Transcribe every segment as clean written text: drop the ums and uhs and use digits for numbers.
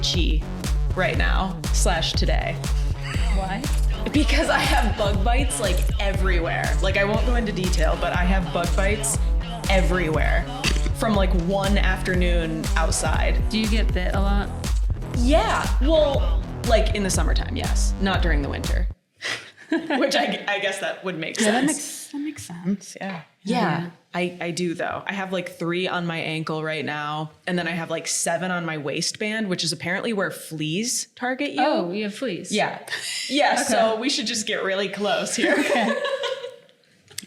itchy right now / today. Why? Because I have bug bites like everywhere. Like I won't go into detail, but I have bug bites everywhere from like one afternoon outside. Do you get bit a lot? Yeah, well, like in the summertime, yes. Not during the winter. Which I guess that would make sense. That makes sense. Yeah. Yeah, I do though. I have like 3 on my ankle right now. And then I have like 7 on my waistband, which is apparently where fleas target you. Oh, you have fleas. Yeah. Yeah, okay. So we should just get really close here. Okay.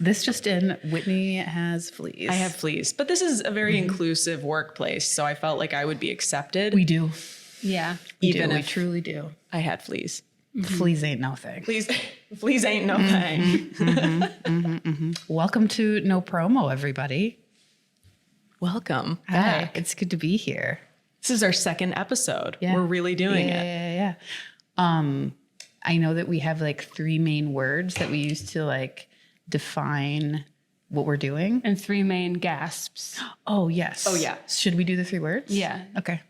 This just in, Whitney has fleas. I have fleas, but this is a very inclusive workplace. So I felt like I would be accepted. We do. Yeah. We truly do. I had fleas. Mm-hmm. Fleas ain't no thing. Fleas ain't no thing. Welcome to No Promo, everybody. Welcome back. It's good to be here. This is our 2nd episode. Yeah. We're really doing it. Yeah. I know that we have like 3 main words that we use to like define what we're doing. And 3 main gasps. Oh, yes. Oh, yeah. Should we do the 3 words? Yeah. Okay.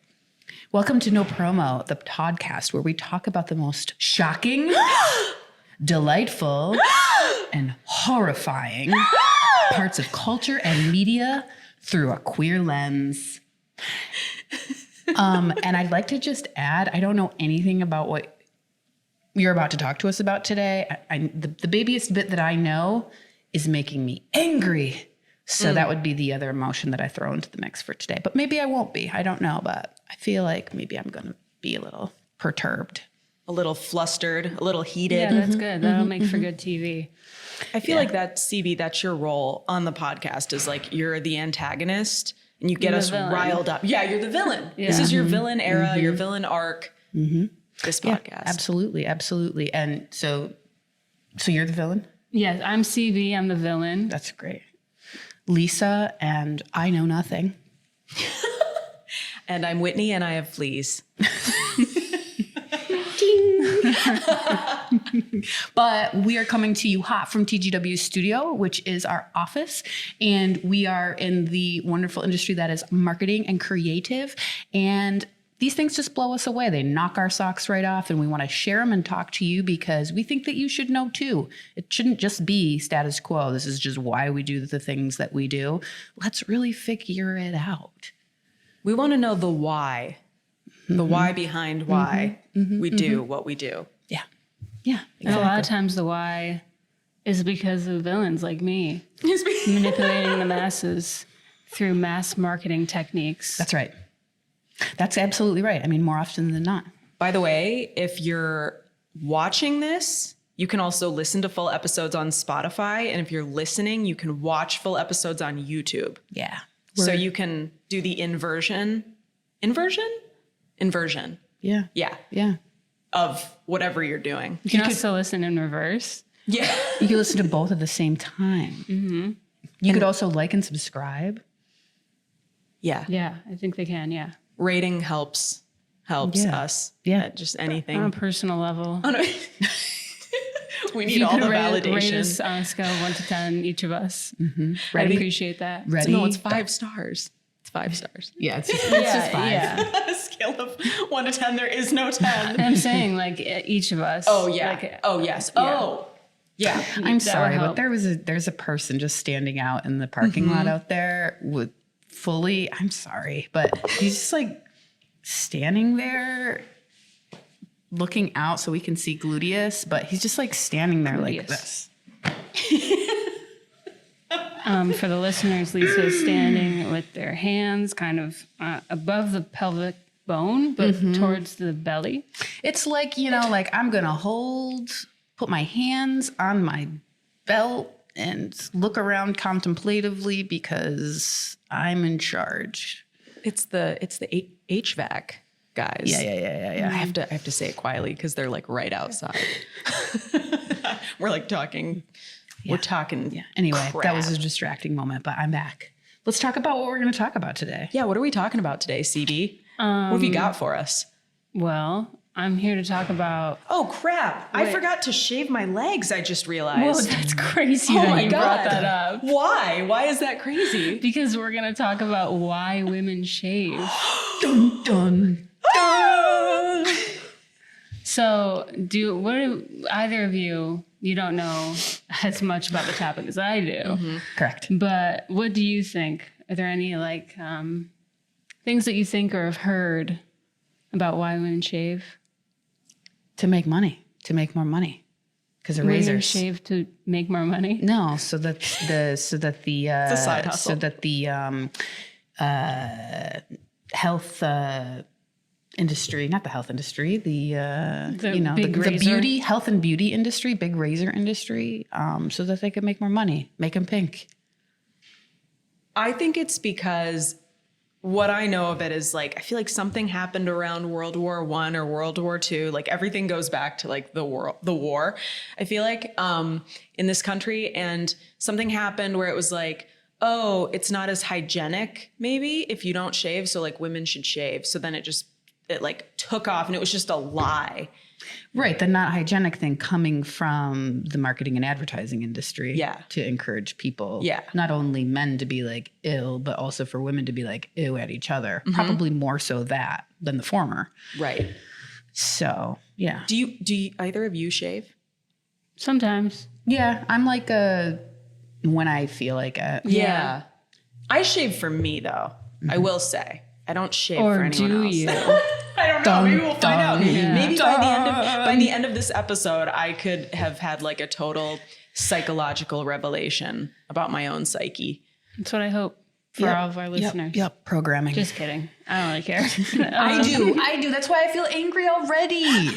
Welcome to No Promo, the podcast where we talk about the most shocking, delightful, and horrifying parts of culture and media through a queer lens. And I'd like to just add, I don't know anything about what you're about to talk to us about today. The babyest bit that I know is making me angry. So that would be the other emotion that I throw into the mix for today. But maybe I won't be. I don't know. But I feel like maybe I'm going to be a little perturbed. A little flustered, a little heated. Yeah, that's good. That'll make for good TV. I feel like that's your role on the podcast is like you're the antagonist and you get us riled up. Yeah, you're the villain. Yeah. This is your villain era, your villain arc, this podcast. Yeah, absolutely. And so you're the villain? Yes, I'm CB. I'm the villain. That's great. Lisa, and I know nothing. And I'm Whitney, and I have fleas. But we are coming to you hot from TGW Studio, which is our office. And we are in the wonderful industry that is marketing and creative. And these things just blow us away. They knock our socks right off, and we want to share them and talk to you because we think that you should know too. It shouldn't just be status quo. This is just why we do the things that we do. Let's really figure it out. We want to know the why, the why behind why we do what we do. Yeah. Yeah. Exactly. And a lot of times the why is because of villains like me manipulating the masses through mass marketing techniques. That's right. That's absolutely right. I mean, more often than not. By the way, if you're watching this, you can also listen to full episodes on Spotify. And if you're listening, you can watch full episodes on YouTube. Yeah. So you can do the inversion. Yeah. Yeah. Yeah. Of whatever you're doing. You can also listen in reverse. Yeah. You can listen to both at the same time. Mm-hmm. You could also like and subscribe. Yeah. Yeah, I think they can. Yeah. Rating helps us. Yeah. Just anything. On a personal level. We need all the validation. Rate us on a scale of 1 to 10, each of us. I'd appreciate that. Ready? No, it's 5 stars. It's 5 stars. Yeah, it's just 5. Yeah. A scale of 1 to 10, there is no 10. And I'm saying like each of us. Oh, yeah. Like, oh, yes. Yeah. Oh, yeah. I'm sorry, but there's a person just standing out in the parking lot out there with fully, I'm sorry, but he's just like standing there looking out so we can see gluteus, but he's just like standing there like this. For the listeners, Lisa is standing with their hands kind of above the pelvic bone, but towards the belly. It's like, like I'm going to put my hands on my belt and look around contemplatively because I'm in charge. It's the HVAC guys. Yeah. I have to say it quietly because they're like right outside. We're like talking. Yeah. We're talking. Yeah. Anyway, crap. That was a distracting moment, but I'm back. Let's talk about what we're going to talk about today. Yeah. What are we talking about today, CB? What have you got for us? Well, I'm here to talk about. Oh crap! Wait. I forgot to shave my legs. I just realized. Whoa, that's crazy. Oh that my you God. brought that up. Why? Why is that crazy? Because we're gonna talk about why women shave. Dun dun. So either of you don't know as much about the topic as I do. Mm-hmm. Correct. But what do you think? Are there any like things that you think or have heard about why women shave? To make money, to make more money. Because the Women razors shave to make more money? No, so that the It's a side hustle. so that the health industry, not the health industry, the beauty, health and beauty industry, big razor industry, so that they could make more money, make them pink. I think it's because what I know of it is like, I feel like something happened around World War I or World War II. Like everything goes back to like the war. I feel like in this country, and something happened where it was like, oh, it's not as hygienic maybe if you don't shave. So like women should shave. So then it like took off, and it was just a lie. Right, the not hygienic thing coming from the marketing and advertising industry, to encourage people, not only men to be like ill, but also for women to be like ew at each other. Mm-hmm. Probably more so that than the former. Right. So yeah. Do you either of you shave? Sometimes. Yeah, I'm like when I feel like it. Yeah. I shave for me though. Mm-hmm. I will say. I don't shave for anyone else. You? I don't know. Maybe we'll find out. Yeah. Maybe by the end of this episode, I could have had like a total psychological revelation about my own psyche. That's what I hope for all of our listeners. Yep. Programming. Just kidding. I don't really care. I do. That's why I feel angry already.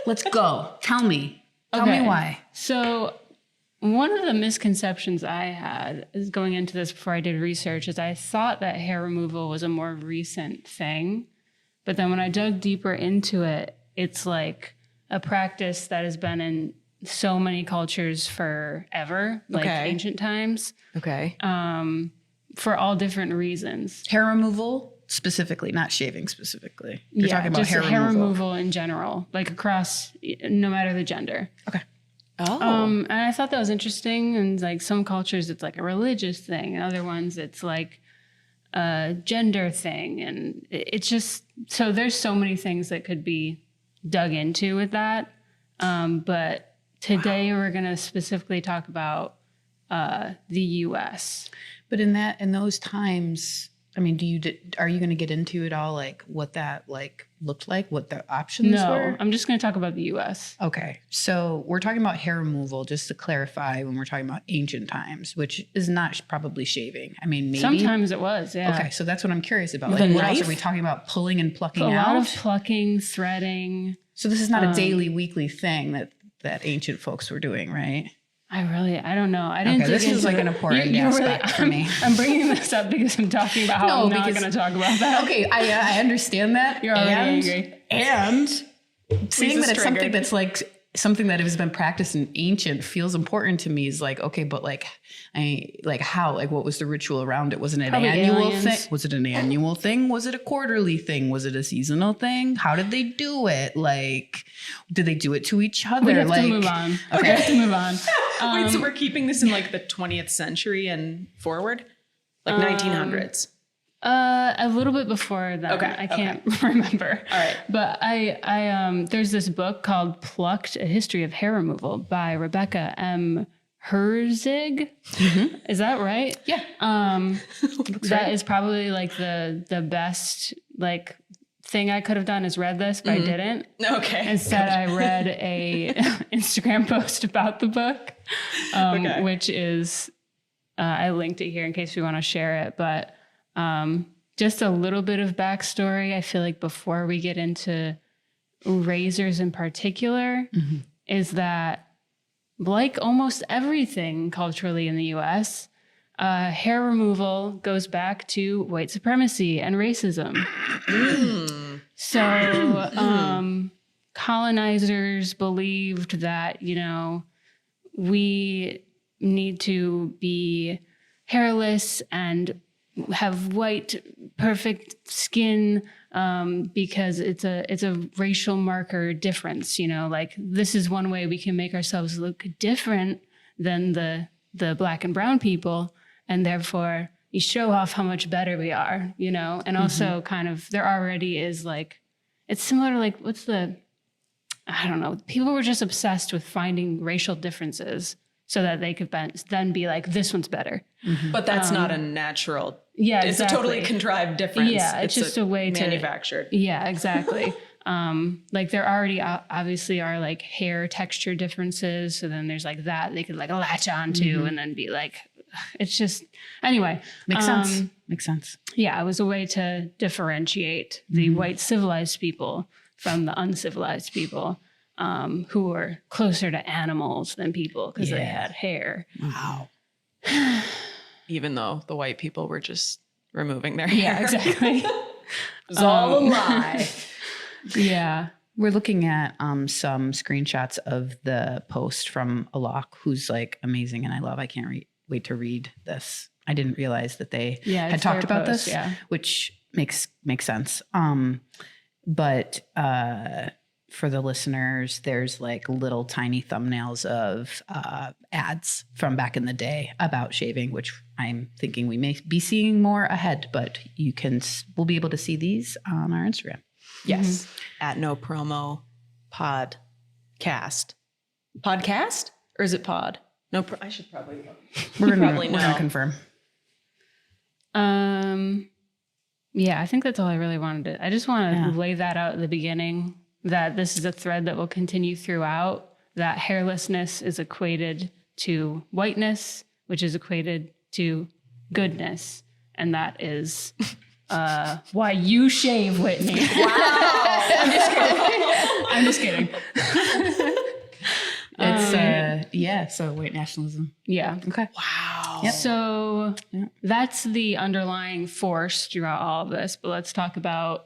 Let's go. Tell me why. So one of the misconceptions I had is going into this before I did research is I thought that hair removal was a more recent thing. But then when I dug deeper into it, it's like a practice that has been in so many cultures forever, like ancient times. Okay. For all different reasons. Hair removal specifically, not shaving specifically. You're talking about just hair removal in general, like across, no matter the gender. Okay. Oh. And I thought that was interesting. And like some cultures, it's like a religious thing. And other ones, it's like a gender thing. And it's just, so there's so many things that could be dug into with that. But today we're going to specifically talk about the U.S. But in those times, I mean, are you going to get into it all, like what that like looked like, what the options were? No, I'm just going to talk about the U.S. Okay, so we're talking about hair removal, just to clarify, when we're talking about ancient times, which is not probably shaving. I mean, maybe sometimes it was. Yeah. Okay, so that's what I'm curious about. Like, what else are we talking about? Pulling and plucking out? A lot of plucking, threading. So this is not a daily, weekly thing that ancient folks were doing, right? I don't know. I didn't. Okay, this is like an important aspect for me. I'm bringing this up because I'm talking about how I'm not going to talk about that. Okay, I understand that. You're already angry. And seeing that it's something that's like something that has been practiced in ancient feels important to me is like, okay, but like, what was the ritual around it? Was it an annual thing? Was it an annual thing? Was it a quarterly thing? Was it a seasonal thing? How did they do it? Like, did they do it to each other? We have to move on. Okay. We have to move on. Wait, so we're keeping this in like the 20th century and forward? Like 1900s? A little bit before that. Okay. I can't remember. All right. But I there's this book called Plucked, A History of Hair Removal by Rebecca M. Herzig. Mm-hmm. Is that right? Yeah. That is probably like the best like thing I could have done is read this, but I didn't. Okay. Instead, I read a Instagram post about the book, which is I linked it here in case we want to share it, but just a little bit of backstory. I feel like before we get into razors in particular, is that like almost everything culturally in the U.S., hair removal goes back to white supremacy and racism. So colonizers believed that, we need to be hairless and have white, perfect skin because it's a racial marker difference. Like this is one way we can make ourselves look different than the black and brown people, and therefore you show off how much better we are, and also kind of there already is like, it's similar to like, what's the I don't know, people were just obsessed with finding racial differences so that they could then be like, this one's better. Mm-hmm. But that's not a natural. Yeah, it's exactly. a totally contrived difference. Yeah, it's just a way manufactured. Yeah, exactly. Like there already obviously are like hair texture differences. So then there's like that they could like latch onto and then be like, it's just, anyway. Makes sense. Makes sense. Yeah, it was a way to differentiate the white civilized people from the uncivilized people. Who were closer to animals than people because they had hair. Wow. Even though the white people were just removing their hair. Yeah, exactly. It was all a lie. Yeah. We're looking at some screenshots of the post from Alok, who's like amazing and I can't wait to read this. I didn't realize that they had talked about this, which makes sense. But for the listeners, there's like little tiny thumbnails of ads from back in the day about shaving, which I'm thinking we may be seeing more ahead, but we'll be able to see these on our Instagram. Yes. At nopromo podcast. Podcast? Or is it pod? I should probably know. We're gonna confirm. Yeah, I think that's all I really wanted to. I just want to lay that out at the beginning, that this is a thread that will continue throughout, that hairlessness is equated to whiteness, which is equated to goodness. And that is why you shave, Whitney. Wow. I'm just kidding. It's so white nationalism. Yeah. Okay. Wow. Yep. So that's the underlying force throughout all of this. But let's talk about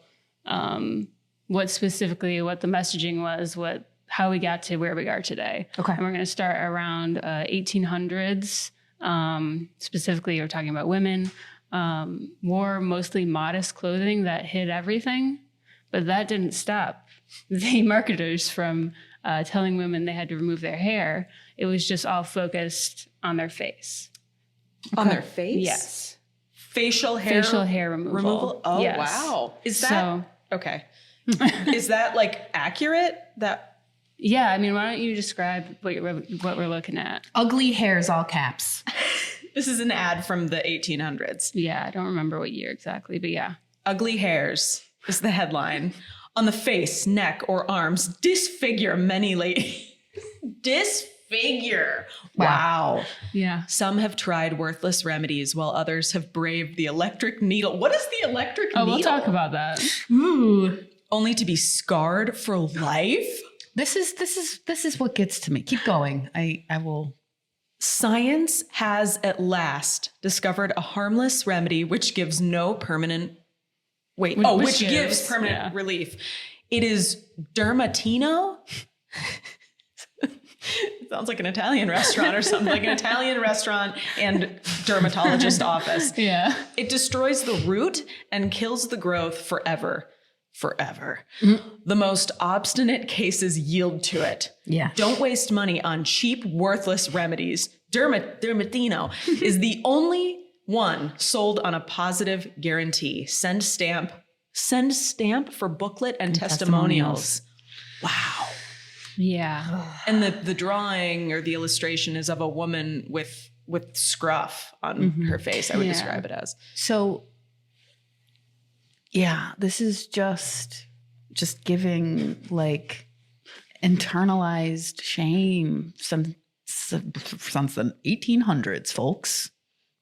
what the messaging was, how we got to where we are today. Okay. And we're going to start around 1800s. Specifically, we're talking about women wore mostly modest clothing that hid everything, but that didn't stop the marketers from telling women they had to remove their hair. It was just all focused on their face. Okay. On their face? Yes. Facial hair removal. Oh, yes. wow. Is that okay? Is that like accurate? Yeah, I mean, why don't you describe what we're looking at? Ugly hairs, all caps. This is an ad from the 1800s. Yeah, I don't remember what year exactly, but yeah. Ugly hairs is the headline. On the face, neck, or arms, disfigure many ladies. Disfigure. Wow. Yeah. Some have tried worthless remedies while others have braved the electric needle. What is the electric needle? Oh, we'll talk about that. Ooh. Only to be scarred for life? This is what gets to me. Keep going. I will. Science has at last discovered a harmless remedy which gives no permanent which gives permanent relief. It is Dermatino. It sounds like an Italian restaurant or something, like an Italian restaurant and dermatologist office. Yeah. It destroys the root and kills the growth forever. Mm-hmm. The most obstinate cases yield to it. Yeah. Don't waste money on cheap, worthless remedies. Dermatino is the only one sold on a positive guarantee. Send stamp for booklet and testimonials. Wow. Yeah. And the drawing or the illustration is of a woman with scruff on her face, I would describe it as. So yeah, this is just giving like internalized shame since the 1800s, folks.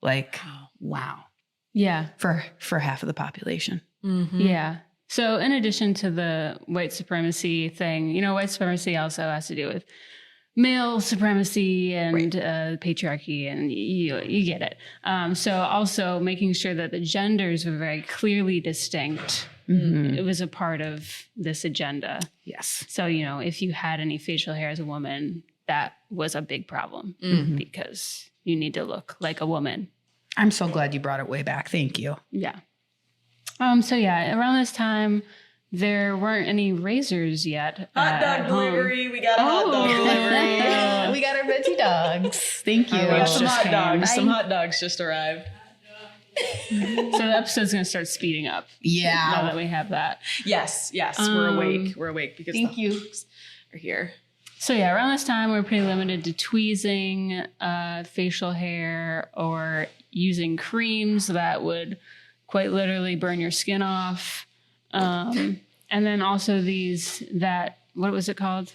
Like, wow. Yeah. For half of the population. Mm-hmm. Yeah. So in addition to the white supremacy thing, white supremacy also has to do with male supremacy and patriarchy, and you get it. So also making sure that the genders were very clearly distinct. Mm-hmm. It was a part of this agenda. Yes. So, if you had any facial hair as a woman, that was a big problem because you need to look like a woman. I'm so glad you brought it way back. Thank you. Yeah. So yeah, around this time, there weren't any razors yet. Hot dog delivery. We got a hot dog delivery. We got our veggie dogs. Thank you. We got some hot dogs. Some hot dogs just arrived. So the episode's going to start speeding up. Yeah. Now that we have that. Yes. We're awake. We're awake because thank you. are here. So yeah, around this time, we were pretty limited to tweezing facial hair or using creams that would quite literally burn your skin off. And then also what was it called?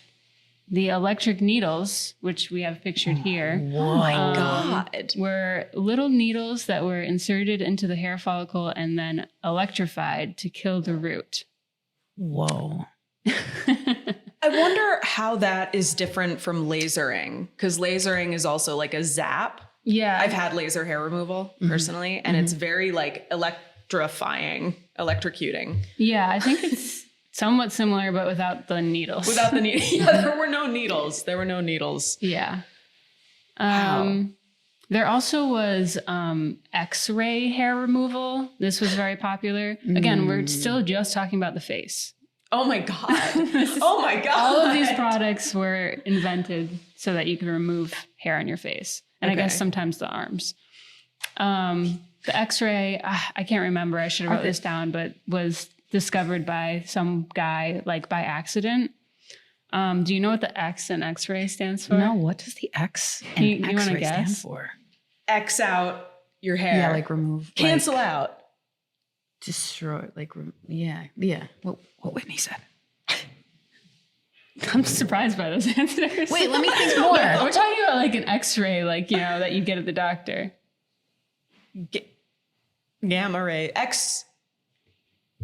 The electric needles, which we have pictured here. Oh my God. Were little needles that were inserted into the hair follicle and then electrified to kill the root. Whoa. I wonder how that is different from lasering, because lasering is also like a zap. Yeah. I've had laser hair removal personally, and it's very like electrocuting. Yeah, I think it's somewhat similar, but without the needles. Without the needles. Yeah, there were no needles. Yeah. Wow. There also was X-ray hair removal. This was very popular. Again, we're still just talking about the face. Oh my God. Oh my God. All of these products were invented so that you could remove hair on your face. And I guess sometimes the arms. The X-ray, I can't remember. I should have wrote this down, but was discovered by some guy like by accident. Do you know what the X in X-ray stands for? No, what does the X in X-ray stand for? X out your hair. Yeah, like remove. Cancel out. Destroy, like, yeah. What Whitney said. I'm surprised by those answers. Wait, let me think more. We're talking about like an X-ray, like, you know, that you get at the doctor. Gamma ray. X.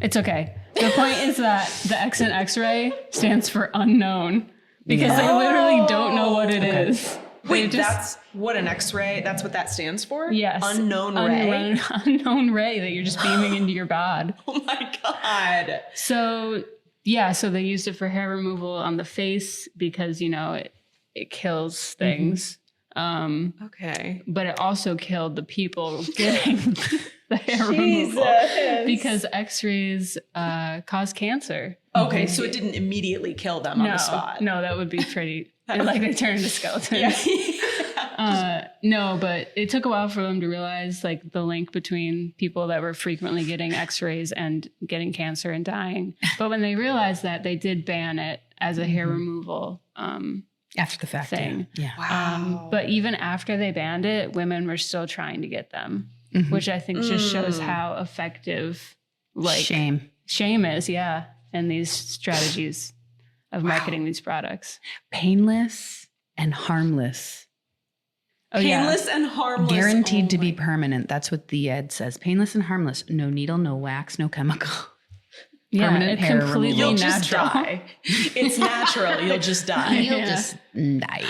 It's okay. The point is that the X in X-ray stands for unknown because they literally don't know what it is. Wait, that's what an X-ray, that's what that stands for? Yes. Unknown ray? Unknown ray that you're just beaming into your bod. Oh my God. So, yeah, so they used it for hair removal on the face because, you know, it kills things. Okay. But it also killed the people getting the hair removal because X-rays cause cancer. Okay, so it didn't immediately kill them on the spot. No, that would be pretty... like they turn into skeletons. No, but it took a while for them to realize like the link between people that were frequently getting X-rays and getting cancer and dying. But when they realized that, they did ban it as a hair removal after the fact thing. Yeah. Wow. But even after they banned it, women were still trying to get them, which I think just shows how effective like shame is, and these strategies of marketing these products. Painless and harmless. Oh, Painless and harmless. Guaranteed to be permanent. That's what the ad says. Painless and harmless. No needle, no wax, no chemical. Permanent hair completely You'll natural. just die. It's natural. You'll just die. You'll just die.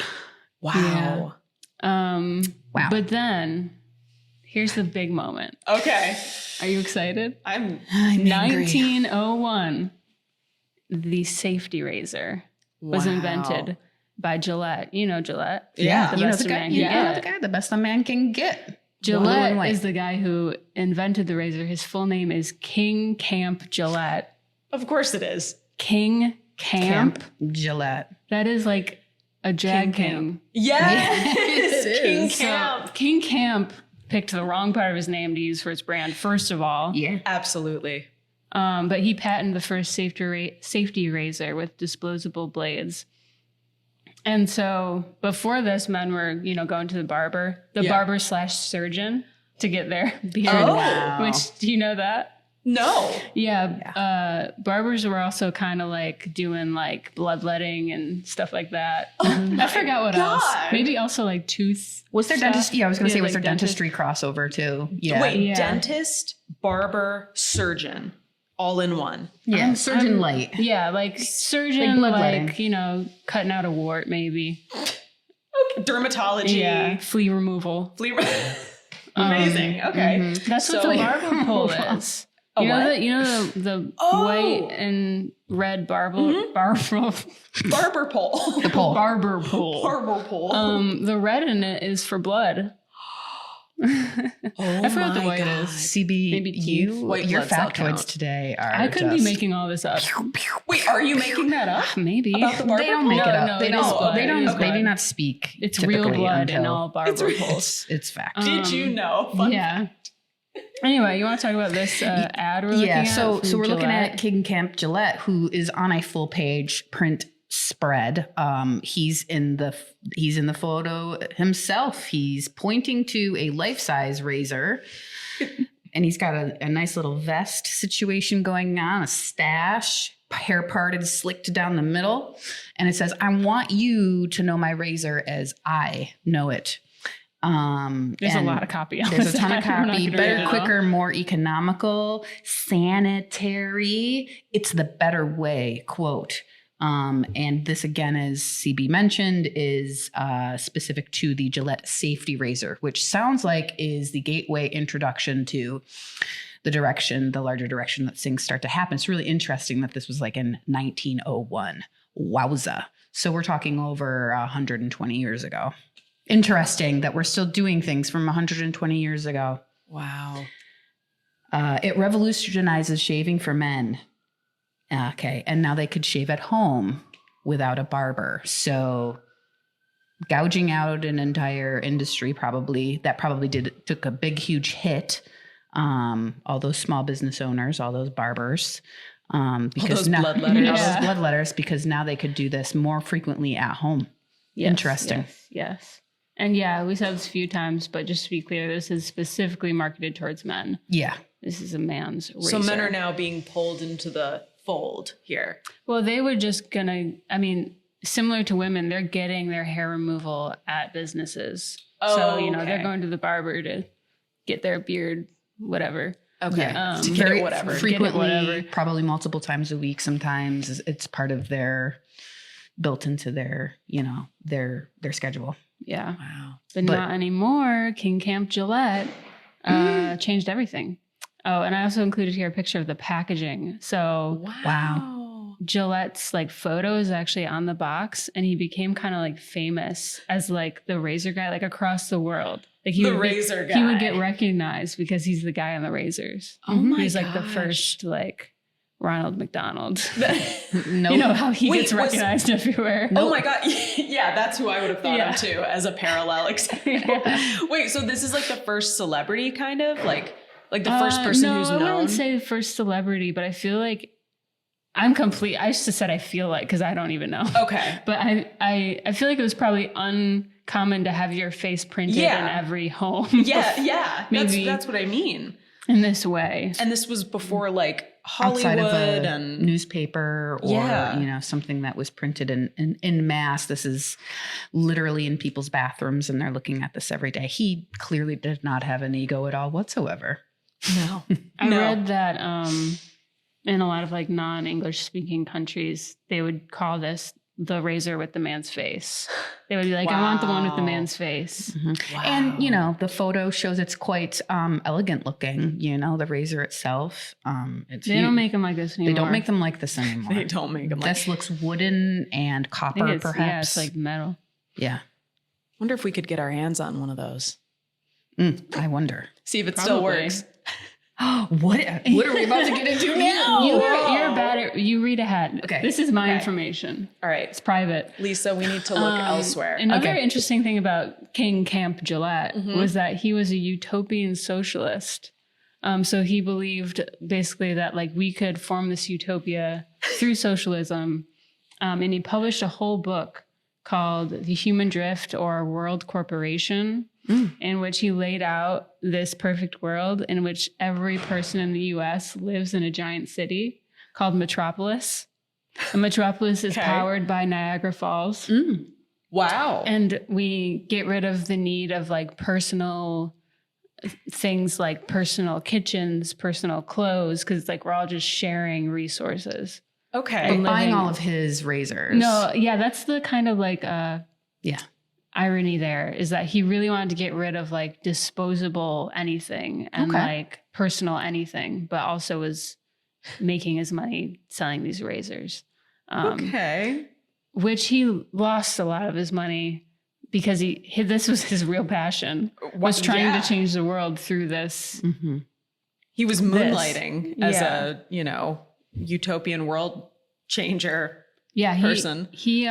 Wow. Wow. Wow. But then here's the big moment. Okay. Are you excited? I'm 1901. The safety razor was invented by Gillette. You know Gillette. Yeah. You know the guy, the best a man can get. Gillette is the guy who invented the razor. His full name is King Camp Gillette. Of course it is. King Camp Gillette. That is like a drag king. Yes. King So Camp. King Camp picked the wrong part of his name to use for its brand, first of all. Yeah. Absolutely. But he patented the first safety razor with disposable blades. And so before this, men were, you know, going to the barber / surgeon to get their beard. Oh. Wow. Which, do you know that? No. Yeah. Barbers were also kind of like doing like bloodletting and stuff like that. I forgot what else. Maybe also like tooth. Was there dentist? Yeah, I was going to say, was there like dentistry crossover too? Yeah. Wait, dentist, barber, surgeon, all in one. Yeah, surgeon light. Yeah, like surgeon, bloodletting. like, you know, cutting out a wart maybe. Okay. Dermatology. Yeah, flea removal. Amazing. Okay. That's what the barber pole is. You know the white and red barber Barber pole. The pole. barber pole. Barber pole. The red in it is for blood. I forgot what the white is. CB, Maybe your blood cell factoids count. today are I could be making all this up. Wait, are you making that up? Maybe. About the barber They don't make it up. No, They it is don't. blood. They don't. It is They do blood. not speak. It's real typically blood in until all barber poles. It's fact. Did you know? Fun Yeah. Anyway, you want to talk about this ad we're looking at? So we're looking Gillette? at King Camp Gillette, who is on a full page print spread. He's in the photo himself. He's pointing to a life-size razor. And he's got a nice little vest situation going on, a stash, hair parted, slicked down the middle. And it says, I want you to know my razor as I know it. There's a lot of copy. There's a ton of copy. Better, quicker, more economical, sanitary. It's the better way, quote. And this, again, as CB mentioned, is specific to the Gillette Safety Razor, which sounds like is the gateway introduction to the larger direction that things start to happen. It's really interesting that this was like in 1901. Wowza. So we're talking over 120 years ago. Interesting that we're still doing things from 120 years ago. Wow. It revolutionizes shaving for men. Okay. And now they could shave at home without a barber. So gouging out an entire industry took a big, huge hit. All those small business owners, all those barbers, because now all those blood letters, because now they could do this more frequently at home. Yes, interesting. Yes. And yeah, we said this a few times, but just to be clear, this is specifically marketed towards men. Yeah. This is a man's razor. So men are now being pulled into the fold here. Well, they were just similar to women, they're getting their hair removal at businesses. Oh, so, they're going to the barber to get their beard, whatever. Okay. To get it whatever. Frequently, probably multiple times a week. Sometimes it's part of built into their schedule. Yeah. Wow. But not anymore. King Camp Gillette changed everything. Oh, and I also included here a picture of the packaging. So wow. Gillette's photo is actually on the box, and he became kind of famous as the razor guy, across the world. Razor guy. He would get recognized because he's the guy on the razors. Oh my He's gosh. the first Ronald McDonald. No. You know how he gets recognized everywhere. Oh my God. Yeah, that's who I would have thought of too as a parallel example. Yeah. Wait, so this is the first celebrity kind of? Like the first person who's known? No, I wouldn't say the first celebrity, but I feel like I'm complete. I just said I feel like, because I don't even know. Okay. But I feel like it was probably uncommon to have your face printed in every home. Yeah. Maybe that's what I mean. In this way. And this was before Hollywood outside of a and newspaper or something that was printed in mass. This is literally in people's bathrooms, and they're looking at this every day. He clearly did not have an ego at all whatsoever. No. I read that in a lot of non-English speaking countries, they would call this the razor with the man's face. They would be like, I want the one with the man's face. Mm-hmm. Wow. And, the photo shows it's quite elegant looking, the razor itself. They don't make them like this anymore. They don't make them like this anymore. They don't make them this looks wooden and copper, perhaps. Yeah, it's like metal. Yeah. Wonder if we could get our hands on one of those. I wonder. See if it still works. What are we about to get into now? You're bad at, you read ahead. Okay. This is my information. All right. It's private. Lisa, we need to look elsewhere. Another interesting thing about King Camp Gillette was that he was a utopian socialist. So he believed basically that we could form this utopia through socialism. And he published a whole book called The Human Drift or World Corporation, in which he laid out this perfect world in which every person in the US lives in a giant city called Metropolis. A metropolis is powered by Niagara Falls. Wow. And we get rid of the need of personal things like personal kitchens, personal clothes, because we're all just sharing resources. Okay. But buying all of his razors. No, yeah, that's the kind of irony there, is that he really wanted to get rid of disposable anything and personal anything, but also was making his money selling these razors. Which he lost a lot of his money because this was his real passion, was trying to change the world through this. Mm-hmm. He was moonlighting as a, utopian world changer person. He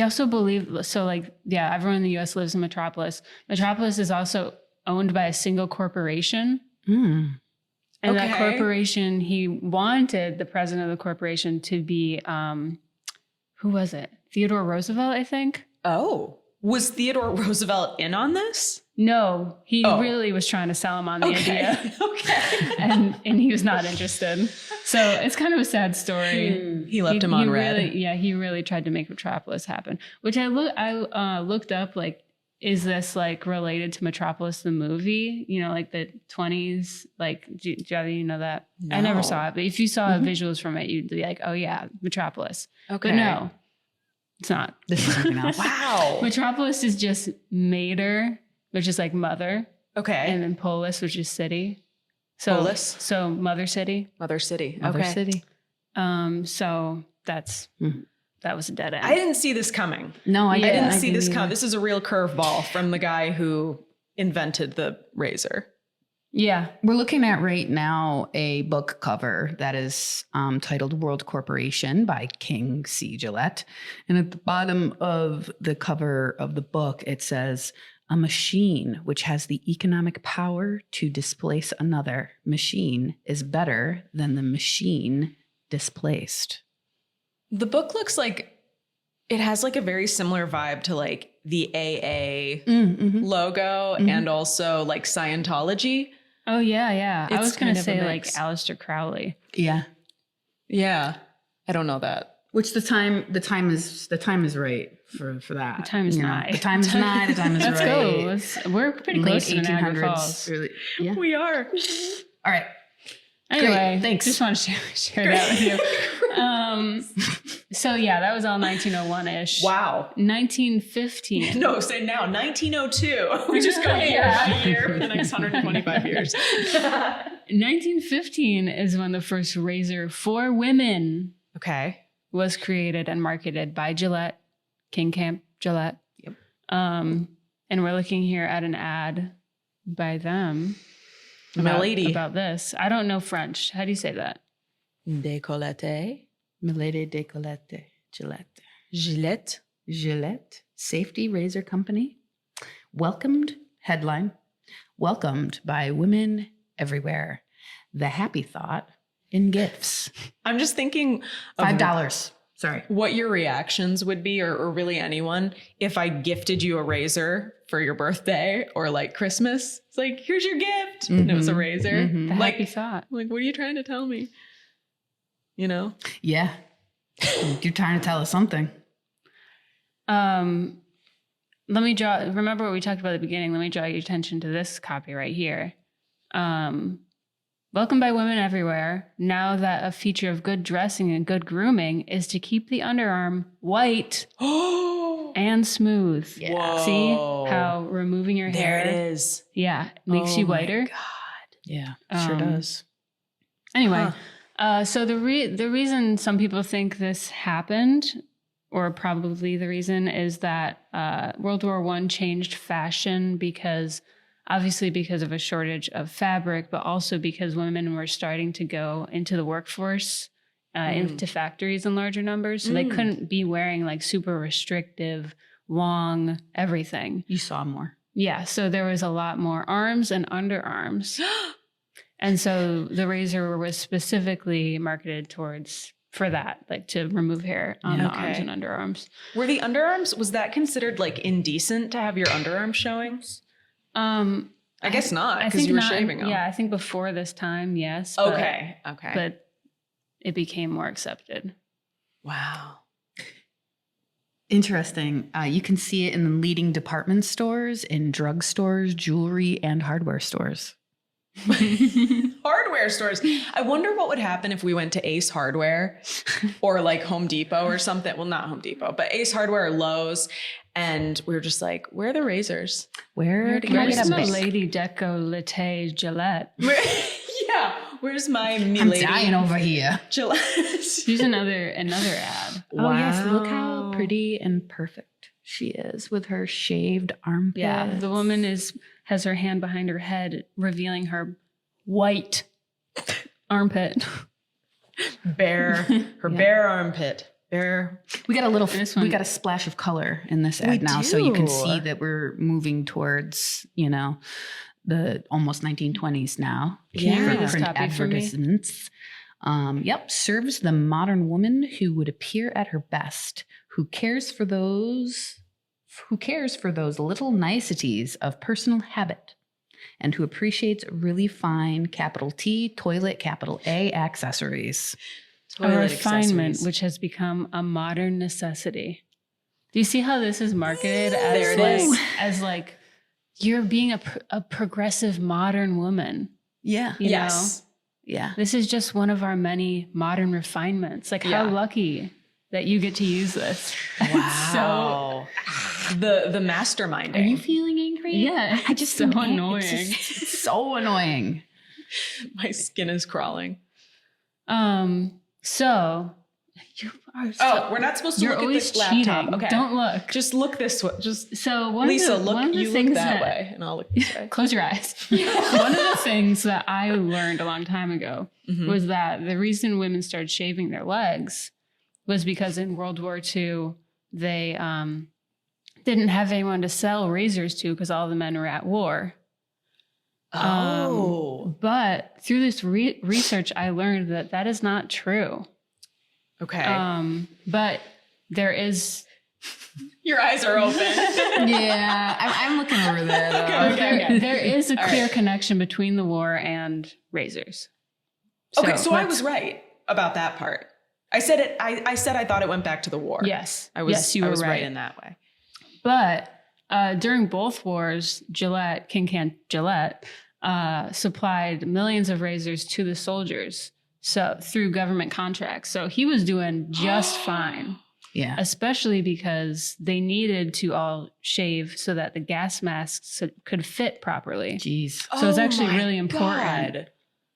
also believed, everyone in the US lives in Metropolis. Metropolis is also owned by a single corporation. And that corporation, he wanted the president of the corporation to be who was it? Theodore Roosevelt, I think. Oh, was Theodore Roosevelt in on this? No, he really was trying to sell him on the idea. Okay. and he was not interested. So it's kind of a sad story. He left him on red. He really tried to make Metropolis happen, which I looked up, like, is this like related to Metropolis, the movie, you know, like the 20s, like, do you know that? No. I never saw it, but if you saw visuals from it, you'd be like, oh yeah, Metropolis. Okay. But no, it's not. This is something else. Wow. Metropolis is just Mater, which is like mother. Okay. And then Polis, which is city. So, Polis? So Mother City. Mother City. Mother Okay. City. So that's that was a dead end. I didn't see this coming. No, I didn't see this coming. This is a real curveball from the guy who invented the razor. Yeah. We're looking at right now a book cover that is titled World Corporation by King C. Gillette. And at the bottom of the cover of the book, it says, a machine which has the economic power to displace another machine is better than the machine displaced. The book looks like it has like a very similar vibe to like the AA logo and also like Scientology. Oh yeah. I It's was going kind to of a say mix. like Aleister Crowley. Yeah. Yeah. I don't know that. Which the time is right for that. The time is You know, nigh. The time is nigh. The time is Let's right. go. We're pretty Late close to Niagara 1800s. Falls. Early, yeah. We are. All right. Anyway, thanks. Just want to share that with you. So yeah, that was all 1901-ish. Wow. 1915. No, say now, 1902. We just go year by year for the next 125 years. 1915 is when the first razor for women Okay. was created and marketed by Gillette, King Camp Gillette. Yep. And we're looking here at an ad by them about this. I don't know French. How do you say that? Décolleté. Milady Décolleté. Gillette. Gillette. Gillette Safety Razor Company. Headline, welcomed by women everywhere. The happy thought in gifts. I'm just thinking of $5. Sorry. what your reactions would be, or really anyone, if I gifted you a razor for your birthday or like Christmas. It's like, here's your gift. And it was a razor. The Like, happy thought. like, what are you trying to tell me? You know? Yeah. You're trying to tell us something. Let me remember what we talked about at the beginning. Let me draw your attention to this copy right here. Welcome by women everywhere. Now that a feature of good dressing and good grooming is to keep the underarm white and smooth. Yeah. See how removing your hair. There it is. Yeah. Makes you whiter. My God. Yeah, sure does. Anyway, so the reason some people think this happened, or probably the reason, is that World War I changed fashion because of a shortage of fabric, but also because women were starting to go into the workforce, into factories in larger numbers. So they couldn't be wearing like super restrictive, long everything. You saw more. Yeah. So there was a lot more arms and underarms. And so the razor was specifically marketed for that, like to remove hair on the arms and underarms. Were the underarms, was that considered like indecent to have your underarms showing? I guess not, because you were shaving them. Yeah, I think before this time, yes. Okay. But it became more accepted. Wow. Interesting. You can see it in leading department stores, in drugstores, jewelry, and hardware stores. Hardware stores. I wonder what would happen if we went to Ace Hardware or like Home Depot or something. Well, not Home Depot, but Ace Hardware or Lowe's. And we were just like, where are the razors? Where's Where's my Lady Décolleté Gillette? Yeah. Where's my I'm dying over here. Gillette? She's another ad. Oh, yes. Look how pretty and perfect she is with her shaved armpits. Yeah. The woman has her hand behind her head, revealing her white armpit. Bare armpit. We got we got a splash of color in this ad now, so you can see that we're moving towards, the almost 1920s now. Yeah. For print advertisements. Serves the modern woman who would appear at her best, who cares for those little niceties of personal habit, and who appreciates really fine capital T, toilet, capital A accessories. A refinement which has become a modern necessity. Do you see how this is marketed as like you're being a progressive modern woman? Yeah. You know? Yeah. This is just one of our many modern refinements. Like how lucky that you get to use this. Wow. The masterminding. Are you feeling angry? Yeah. I just so annoying. It's so annoying. My skin is crawling. So you are we're not supposed to look at this cheating. laptop. Okay. Don't look. Just look this way. Lisa, look that way and I'll look this way. Close your eyes. One of the things that I learned a long time ago was that the reason women started shaving their legs was because in World War II, they didn't have anyone to sell razors to because all the men were at war. But through this research, I learned that is not true. Okay. But there is. Your eyes are open. Yeah, I'm looking over that. Okay. There is a clear connection between the war and razors. So I was right about that part. I said it. I said I thought it went back to the war. Yes. I was. Yes, you were right in that way. But during both wars, King Gillette supplied millions of razors to the soldiers. So through government contracts. So he was doing just fine. Yeah. Especially because they needed to all shave so that the gas masks could fit properly. Jeez. So it's actually really important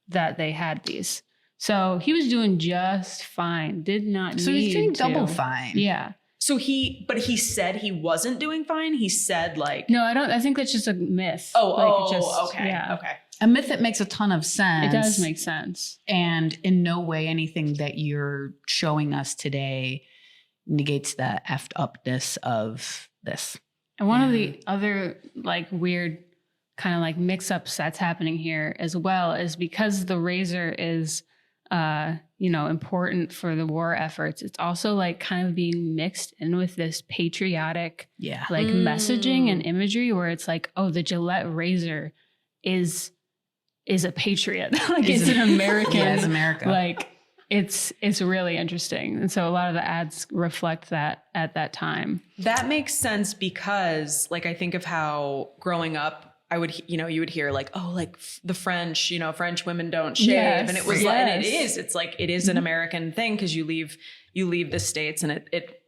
that they had these. So he was doing just fine. Did not need to. So he's doing double fine. Yeah. So he said he wasn't doing fine. He said No, I think that's just a myth. Okay. Yeah. Okay. A myth that makes a ton of sense. It does make sense. And in no way anything that you're showing us today negates the effed upness of this. And one of the other weird kind of mix-ups that's happening here as well is because the razor is important for the war efforts. It's also kind of being mixed in with this patriotic messaging and imagery where it's the Gillette razor is a patriot. It's an American. Yeah, it's America. It's really interesting. And so a lot of the ads reflect that at that time. That makes sense because I think of how growing up, I would, you would hear the French, French women don't shave. Yes, and it was and it is an American thing because you leave the States and it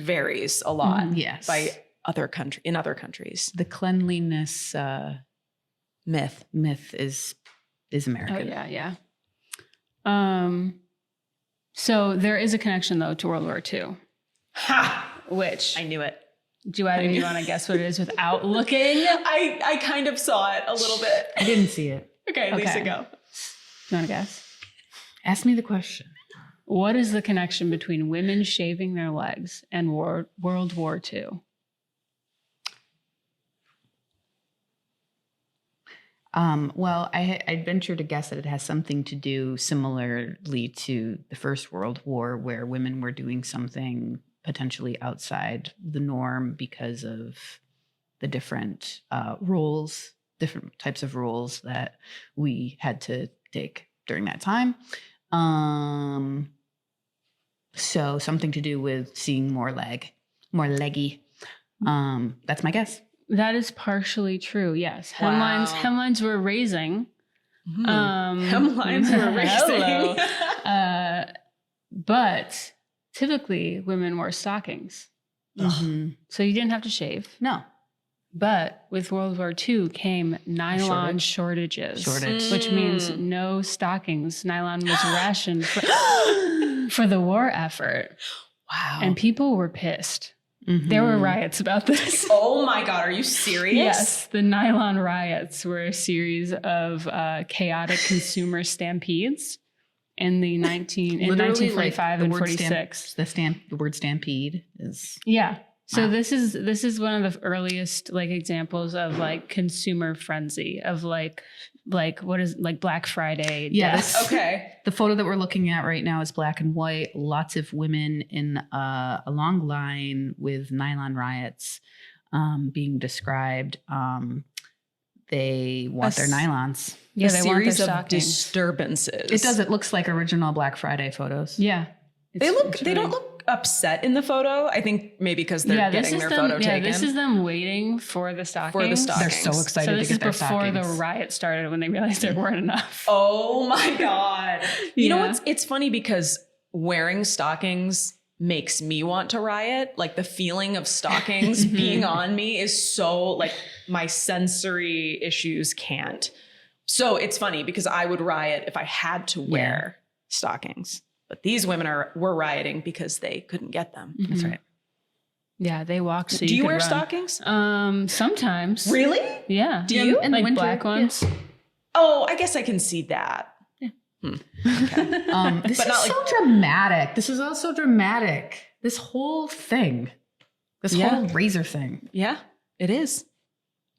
varies a lot by in other countries. The cleanliness myth is American. Oh yeah. So there is a connection though to World War II. Ha! Which I knew it. Do either of you want to guess what it is without looking? I kind of saw it a little bit. I didn't see it. Okay, Lisa, go. You want to guess? Ask me the question. What is the connection between women shaving their legs and World War II? Well, I'd venture to guess that it has something to do similarly to the First World War, where women were doing something potentially outside the norm because of the different roles, different types of roles that we had to take during that time. So something to do with seeing more leggy. That's my guess. That is partially true. Yes. Wow. Hemlines were raising. Hemlines were raising. But typically women wore stockings. Mm-hmm. So you didn't have to shave. No. But with World War II came nylon shortages. Which means no stockings. Nylon was rationed for the war effort. Wow. And people were pissed. Mm-hmm. There were riots about this. Oh my God, are you serious? Yes, the nylon riots were a series of chaotic consumer stampedes in 1945 and 46. The word stampede is So this is one of the earliest examples of consumer frenzy of like Black Friday. Yes. Okay. The photo that we're looking at right now is black and white. Lots of women in a long line with nylon riots being described. They want their nylons. Yeah, they want their stockings. Disturbances. It does. It looks like original Black Friday photos. Yeah. They don't look upset in the photo. I think maybe because they're getting their photo taken. This is them waiting for the stockings. They're so excited to get their stockings. So this is before the riot started when they realized there weren't enough. Oh my God. You know what's, it's funny because wearing stockings makes me want to riot. Like the feeling of stockings being on me is so like my sensory issues can't. So it's funny because I would riot if I had to wear stockings. But these women were rioting because they couldn't get them. That's right. Yeah, they walk. So do you wear stockings? Sometimes. Really? Yeah. Do you? Like winter, black ones? Yeah. Oh, I guess I can see that. Yeah. Okay. This is so dramatic. This is also dramatic. This whole thing. This whole razor thing. Yeah, it is.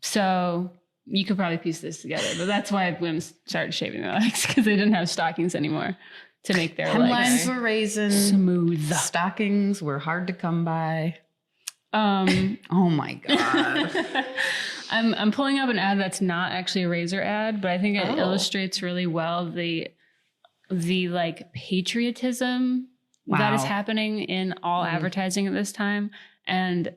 So you could probably piece this together, but that's why women started shaving their legs because they didn't have stockings anymore. To make their legs were raising smooth. Stockings were hard to come by. Oh my God. I'm pulling up an ad that's not actually a razor ad, but I think it illustrates really well the like patriotism that is happening in all advertising at this time. And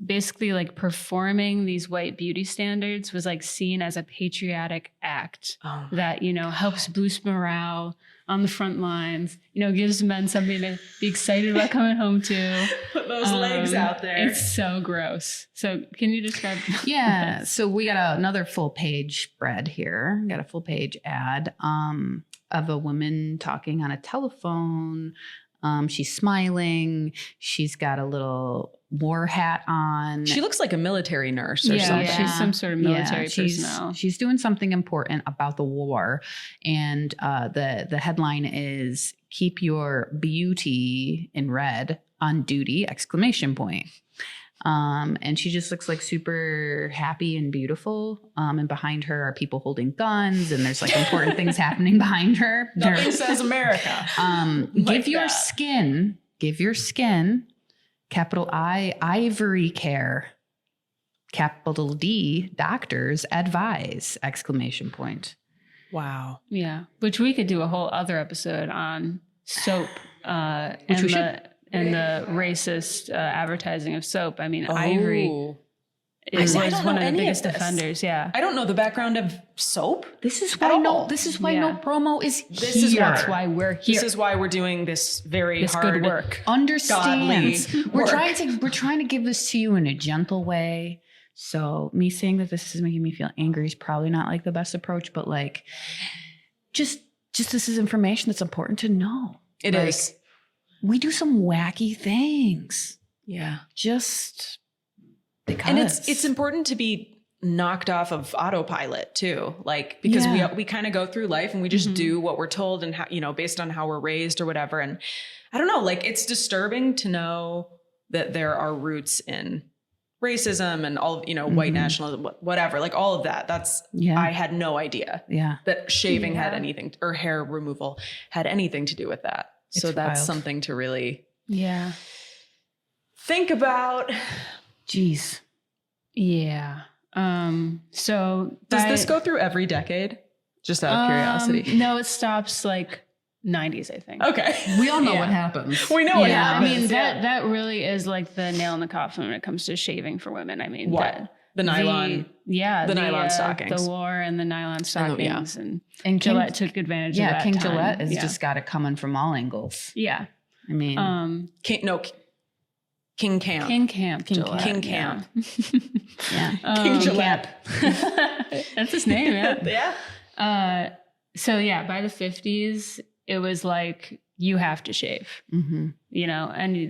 basically like performing these white beauty standards was like seen as a patriotic act that, helps boost morale on the front lines, gives men something to be excited about coming home to. Put those legs out there. It's so gross. So can you describe? Yeah. So we got another full page spread here. Got a full page ad of a woman talking on a telephone. She's smiling. She's got a little war hat on. She looks like a military nurse or something. Yeah, she's some sort of military personnel. She's doing something important about the war. And the headline is "Keep Your Beauty" in red on duty! ! And she just looks like super happy and beautiful. And behind her are people holding guns, and there's like important things happening behind her. Nothing says America. Give your skin, capital I, ivory care, capital D, doctors advise, ! Wow. Yeah. Which we could do a whole other episode on soap Which we should. And the racist advertising of soap. I mean, Ivory was one of the biggest offenders. Yeah. I don't know the background of soap. This is why no promo is here. That's why we're here. This is why we're doing this hard good work. Understand. We're trying to give this to you in a gentle way. So me saying that this is making me feel angry is probably not like the best approach, but like just this is information that's important to know. It is. We do some wacky things. Yeah. Just because. And it's important to be knocked off of autopilot too. Like, because we kind of go through life and we just do what we're told and how, based on how we're raised or whatever. And I don't know, like it's disturbing to know that there are roots in racism and all, white nationalism, whatever, like all of that. I had no idea that shaving had anything or hair removal had anything to do with that. So that's wild. Something to really think about. Jeez. Yeah. So does this go through every decade? Just out of curiosity. No, it stops like 90s, I think. Okay. We all know what happens. We know what happens. I mean, that really is like the nail in the coffin when it comes to shaving for women. I mean, the nylon. The nylon stockings. The war and the nylon stockings. And Gillette took advantage of that. King Gillette has just got it coming from all angles. Yeah. I mean, King Camp. King Camp. Gillette. King Camp. Yeah. King Gillette. That's his name, yeah. So by the 50s, it was like, you have to shave, and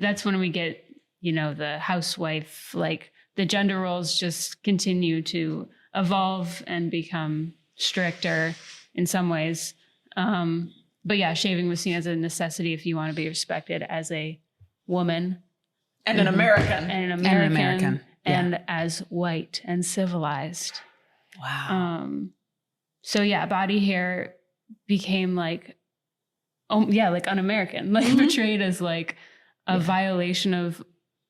that's when we get, the housewife, like the gender roles just continue to evolve and become stricter in some ways. But shaving was seen as a necessity if you want to be respected as a woman. And an American. And as white and civilized. Wow. So yeah, body hair became like, like un-American, like portrayed as like a violation of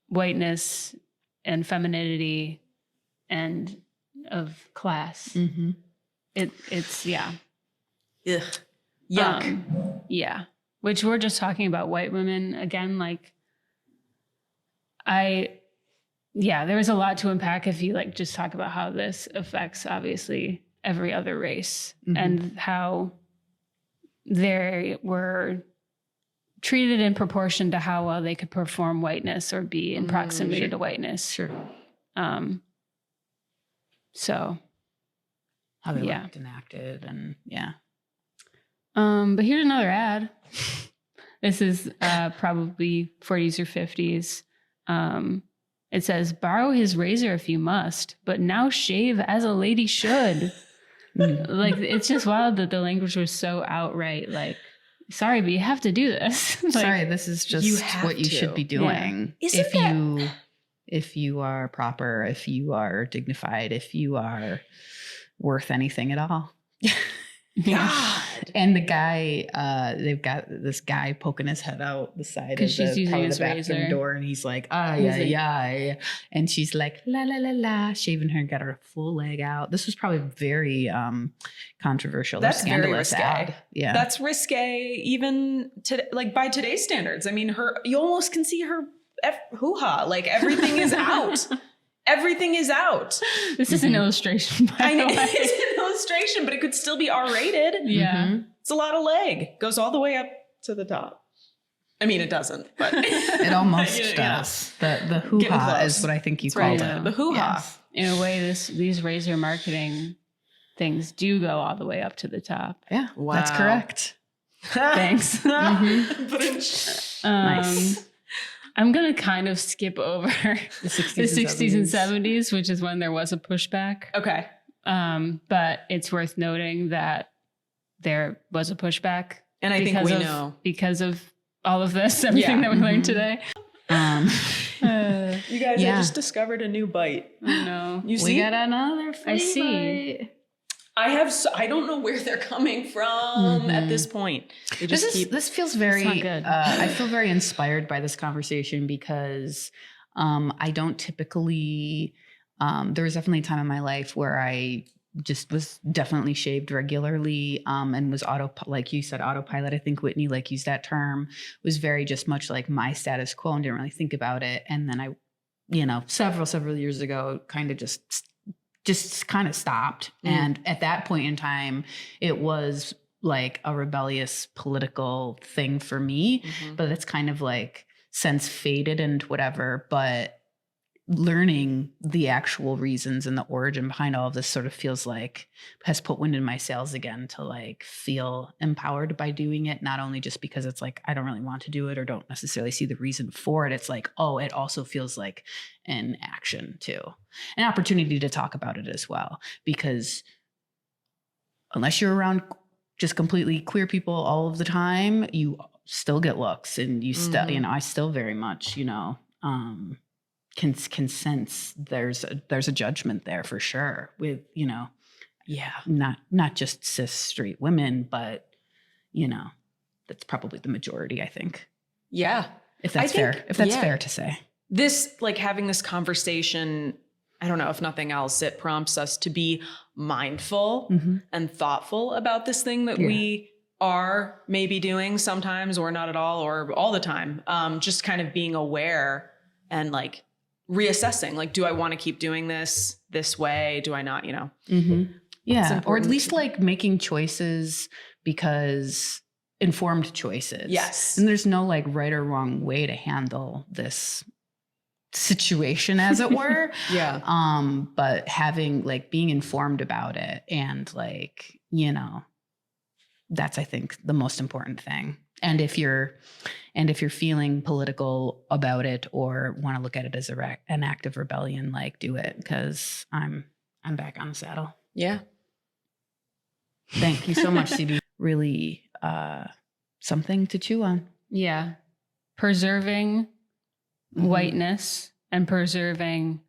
whiteness and femininity and of class. Mm-hmm. It's yeah. Ugh. Yuck. Yeah. Which we're just talking about white women again. Like there was a lot to unpack if you like just talk about how this affects obviously every other race and how they were treated in proportion to how well they could perform whiteness or be in proximity to whiteness. Sure. So how they looked and acted and but here's another ad. This is probably 40s or 50s. It says, borrow his razor if you must, but now shave as a lady should. Like, it's just wild that the language was so outright, like, sorry, but you have to do this. Like, sorry, this is just what you should be doing. Yeah. If you are proper, if you are dignified, if you are worth anything at all. God. And the guy, they've got this guy poking his head out the side of the bathroom razor door, and he's like, yeah. And she's like, la la la la, shaving her and got her full leg out. This was probably very controversial. That's very risque. Ad. Yeah, that's risque even to like by today's standards. I mean, you almost can see her hoo-ha. Like everything is out. Everything is out. This is an illustration. I know it's an illustration, but it could still be R-rated. Yeah. It's a lot of leg. Goes all the way up to the top. I mean, it doesn't, but it almost does. The hoo-ha is what I think you called it. The hoo-ha. Yes. In a way, these razor marketing things do go all the way up to the top. Yeah, wow. That's correct. Thanks. Nice. I'm going to kind of skip over the 60s and 70s, which is when there was a pushback. Okay. But it's worth noting that there was a pushback. And I think we know. Because of all of this, everything that we learned today. You guys, I just discovered a new bite. I know. You see? We got another flea bite. I don't know where they're coming from at this point. This feels very good. I feel very inspired by this conversation because I don't typically there was definitely a time in my life where I just was definitely shaved regularly and was like you said, autopilot. I think Whitney used that term, was very just much like my status quo and didn't really think about it. And then I, several years ago kind of just kind of stopped. And at that point in time, it was like a rebellious political thing for me, but it's kind of like since faded and whatever, but learning the actual reasons and the origin behind all of this sort of feels like has put wind in my sails again to like feel empowered by doing it. Not only just because it's like, I don't really want to do it or don't necessarily see the reason for it. It's like, oh, it also feels like an action too, an opportunity to talk about it as well, because unless you're around just completely queer people all of the time, you still get looks and you still, I still very much, can sense there's a judgment there for sure with, not just cis straight women, but, that's probably the majority, I think. Yeah. If that's fair to say. This, like having this conversation, I don't know, if nothing else, it prompts us to be mindful and thoughtful about this thing that we are maybe doing sometimes or not at all or all the time. Just kind of being aware and like reassessing, like, do I want to keep doing this way? Do I not, Yeah. Or at least like making choices because informed choices. Yes. And there's no like right or wrong way to handle this situation, as it were. Yeah. But having like being informed about it and like, that's, I think, the most important thing. And if you're feeling political about it or want to look at it as an act of rebellion, like do it, because I'm back on the saddle. Yeah. Thank you so much, CB. Really something to chew on. Yeah. Preserving whiteness and preserving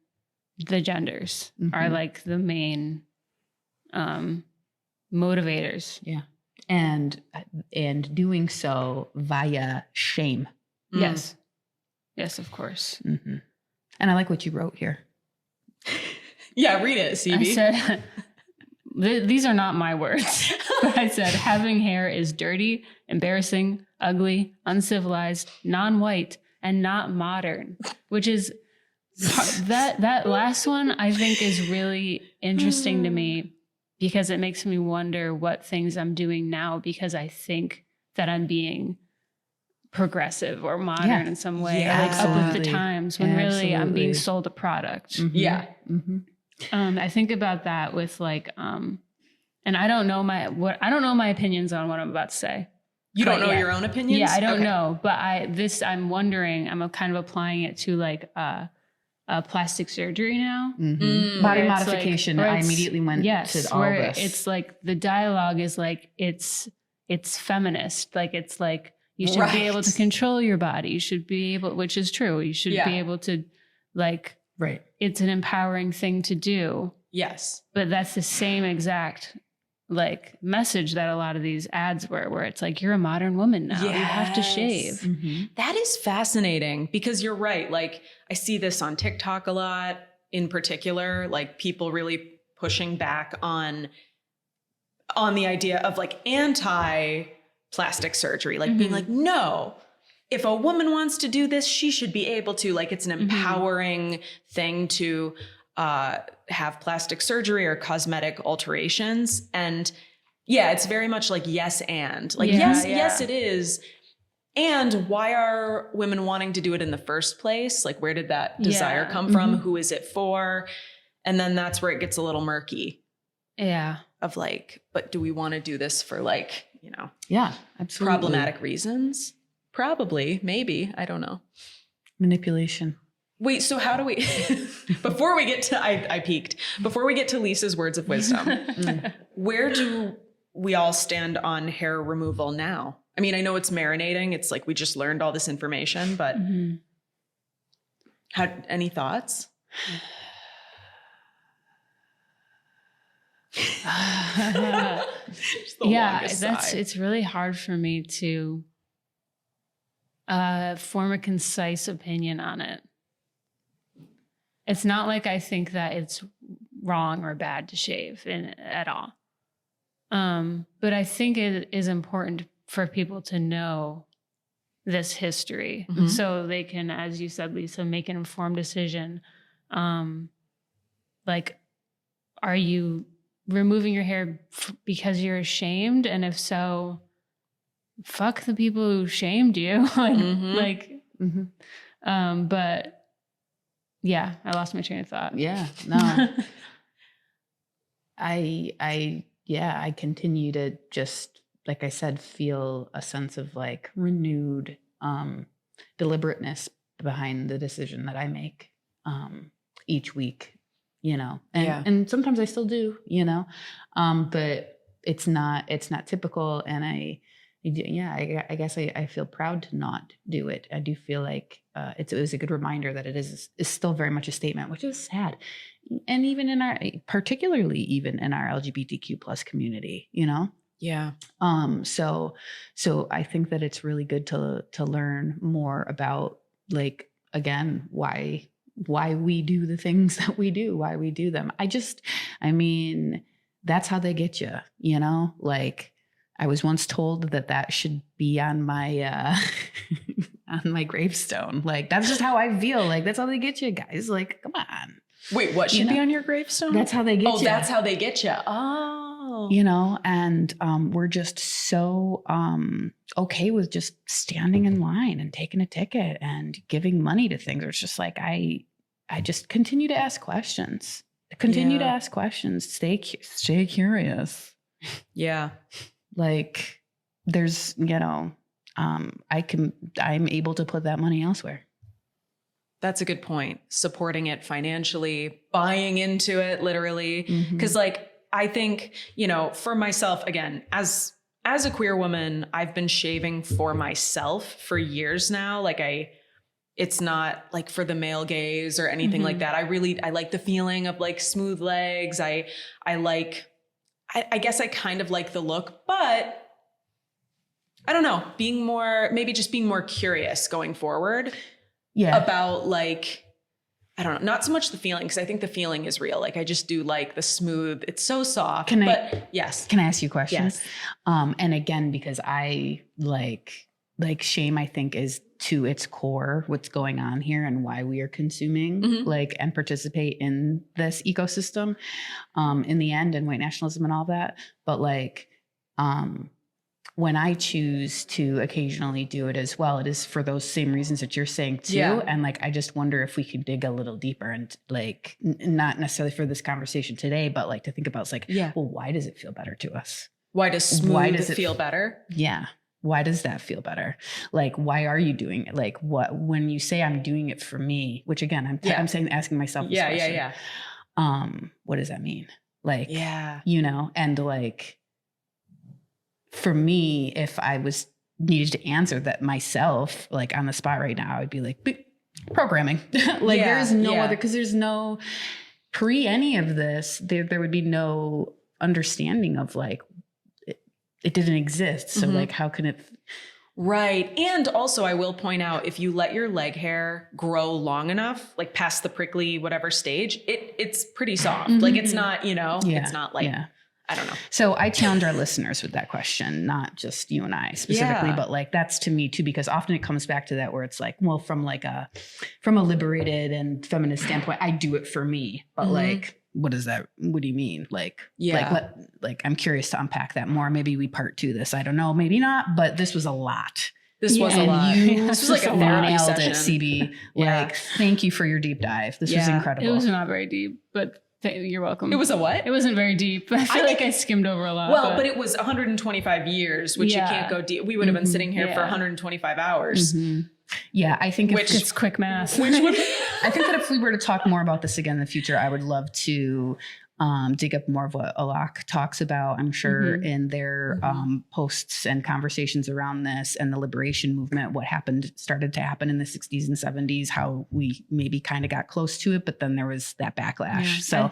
the genders are like the main motivators. Yeah. And doing so via shame. Yes. Yes, of course. Mm-hmm. And I like what you wrote here. Yeah, read it, CB. I said, these are not my words, but I said, having hair is dirty, embarrassing, ugly, uncivilized, non-white, and not modern, which is that last one I think is really interesting to me because it makes me wonder what things I'm doing now because I think that I'm being progressive or modern in some way, Yeah, like up with the times when really I'm being sold a product. Mm-hmm. Yeah. Mm-hmm. I think about that with like, and I don't know my opinions on what I'm about to say. You don't know your own opinions? Yeah, I don't know, but I'm wondering, I'm kind of applying it to like plastic surgery now. Mm-hmm. Body modification. I immediately went to all where this. It's like the dialogue is like it's feminist. Like it's like you should be able to control your body. You should be able, which is true. You should be able to like. Right. It's an empowering thing to do. Yes. But that's the same exact like message that a lot of these ads were, where it's like, you're a modern woman now. Yes. You have to shave. Mm-hmm. That is fascinating because you're right. Like I see this on TikTok a lot in particular, like people really pushing back on the idea of like anti-plastic surgery, like being like, no, if a woman wants to do this, she should be able to, like, it's an empowering thing to have plastic surgery or cosmetic alterations. And yeah, it's very much like yes and like yes it is. And why are women wanting to do it in the first place? Like where did that desire come from? Who is it for? And then that's where it gets a little murky. Yeah. Of like, but do we want to do this for like, you know, absolutely problematic reasons? Probably, maybe, I don't know. Manipulation. Wait, so how do we, before we get to, I peeked, before we get to Lisa's words of wisdom, where do we all stand on hair removal now? I mean, I know it's marinating. It's like, we just learned all this information, but any thoughts? It's really hard for me to form a concise opinion on it. It's not like I think that it's wrong or bad to shave at all. But I think it is important for people to know this history so they can, as you said, Lisa, make an informed decision. Like, are you removing your hair because you're ashamed? And if so, fuck the people who shamed you. But yeah, I lost my train of thought. Yeah, no. I continue to just, like I said, feel a sense of like renewed deliberateness behind the decision that I make each week, you know, and sometimes I still do, you know, but it's not typical. And I guess I feel proud to not do it. I do feel like it was a good reminder that it is still very much a statement, which is sad. And even particularly even in our LGBTQ plus community, you know? Yeah. So I think that it's really good to learn more about, like, again, why we do the things that we do, why we do them. I mean, that's how they get you, you know? Like, I was once told that should be on my on my gravestone. Like, that's just how I feel. Like, that's how they get you, guys. Like, come on. Wait, what should be on your gravestone? That's how they get you. Oh, that's how they get you. Oh. You know, and we're just so okay with just standing in line and taking a ticket and giving money to things. It's just like, I just continue to ask questions. To ask questions. Stay curious. Yeah. Like, there's, you know, I'm able to put that money elsewhere. That's a good point. Supporting it financially, buying into it, literally. Because like, I think, you know, for myself, again, as a queer woman, I've been shaving for myself for years now. Like it's not like for the male gaze or anything like that. I like the feeling of like smooth legs. I I guess I kind of like the look, but I don't know, being more curious going forward about like, I don't know, not so much the feeling, because I think the feeling is real. Like I just do like the smooth, it's so soft. Yes. Can I ask you a question? Yes. And again, because I like shame, I think is to its core what's going on here and why we are consuming like and participate in this ecosystem in the end, and white nationalism and all that. But like, when I choose to occasionally do it as well, it is for those same reasons that you're saying too. Yeah. And like, I just wonder if we could dig a little deeper and like, not necessarily for this conversation today, but like to think about, it's like, well, why does it feel better to us? Why does smooth feel better? Yeah. Why does that feel better? Like, why are you doing it? Like when you say I'm doing it for me, which again, I'm saying, asking myself this question. What does that mean? Like, you know, and like, for me, if I needed to answer that myself, like on the spot right now, I would be like, programming. Like there's no other, because there's no pre any of this, there would be no understanding of like, it didn't exist. So like, how can it? Right. And also I will point out, if you let your leg hair grow long enough, like past the prickly, whatever stage, it's pretty soft. Like it's not, you know, it's not like, I don't know. So I challenge our listeners with that question, not just you and I specifically, but like that's to me too, because often it comes back to that where it's like, well, from a liberated and feminist standpoint, I do it for me, but like, what does that, what do you mean? Like, like I'm curious to unpack that more. Maybe we part two this, I don't know, maybe not, but this was a lot. This was a lot. This was like a therapy session. CB. Like, thank you for your deep dive. This was incredible. It was not very deep, but you're welcome. It was a what? It wasn't very deep. I feel like I skimmed over a lot. Well, but it was 125 years, which you can't go deep. We would have been sitting here for 125 hours. Yeah, I think it's quick math. I think that if we were to talk more about this again in the future, I would love to dig up more of what Alak talks about, I'm sure, in their posts and conversations around this and the liberation movement, what started to happen in the 60s and 70s, how we maybe kind of got close to it, but then there was that backlash. Yeah. So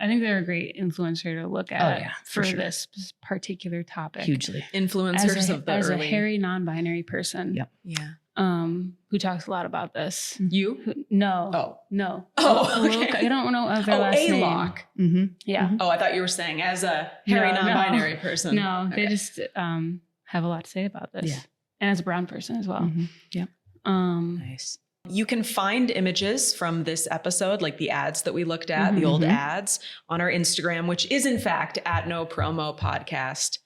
I think they're a great influencer to look at for this particular topic. Hugely. Influencers as a hairy non-binary person. Yep. Yeah. Who talks a lot about this. You? No. Oh, okay. I don't know their last name. Lock. Yeah. Oh, I thought you were saying as a hairy non-binary person. No, they just have a lot to say about this. Yeah. And as a brown person as well. Yeah. Nice. You can find images from this episode, like the ads that we looked at, the old ads, on our Instagram, which is in fact at nopromo podcast.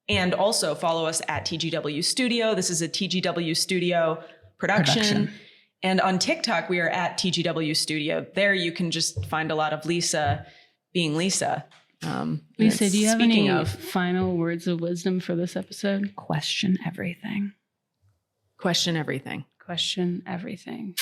And also follow us at TGW Studio. This is a TGW Studio production. And on TikTok, we are at TGW Studio. There you can just find a lot of Lisa being Lisa. Lisa, do you have any final words of wisdom for this episode? Question everything. Question everything. Question everything.